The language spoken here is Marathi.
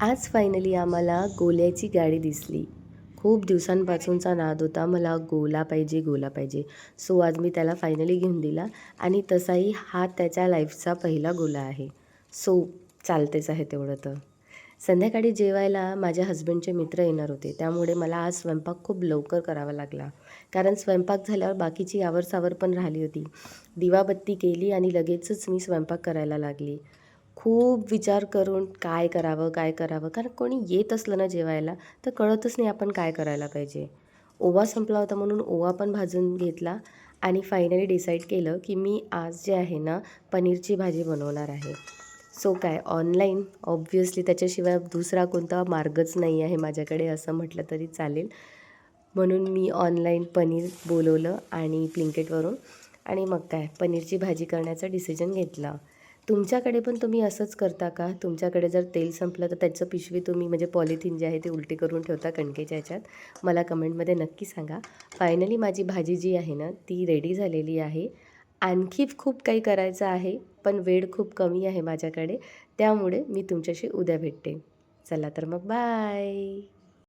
आज फायनली आम्हाला गोल्याची गाडी दिसली. खूप दिवसांपासूनचा नाद होता, मला गोला पाहिजे, गोला पाहिजे. सो आज मी त्याला फायनली घेऊन दिला आणि तसाही हा त्याच्या लाईफचा पहिला गोला आहे. सो चालतेच आहे तेवढं तर. संध्याकाळी जेवायला माझ्या हसबंडचे मित्र येणार होते, त्यामुळे मला आज स्वयंपाक खूप लवकर करावा लागला. कारण स्वयंपाक झाल्यावर बाकीची आवरसावर पण राहिली होती. दिवाबत्ती केली आणि लगेचच मी स्वयंपाक करायला लागली. खूप विचार करून काय करावं, काय करावं? कारण कोणी येत असलं ना जेवायला, तर कळतच नाही आपण काय करायला पाहिजे. ओवा संपला होता म्हणून ओवा पण भाजून घेतला आणि फायनली डिसाईड केलं, की मी आज जे आहे ना, पनीरची भाजी बनवणार आहे. सो काय ऑनलाईन ऑब्व्हियसली त्याच्याशिवाय दुसरा कोणता मार्गच नाही आहे माझ्याकडे असं म्हटलं तरी चालेल. म्हणून मी ऑनलाईन पनीर बोलवलं आणि Blinkitवरून आणि मग काय पनीरची भाजी करण्याचा डिसिजन घेतला. तुमच्याकडे पण तुम्ही असंच करता का? तुमच्याकडे जर तेल संपलं तर त्याचं पिशवी तुम्ही म्हणजे पॉलिथिन जे आहे ते उलटी करून ठेवता कणकेच्या ह्याच्यात? मला कमेंटमध्ये नक्की सांगा. फायनली माझी भाजी जी आहे ना ती रेडी झालेली आहे. आणखी खूप काही करायचं आहे, पण वेळ खूप कमी आहे माझ्याकडे. त्यामुळे मी तुमच्याशी उद्या भेटते. चला तर मग बाय.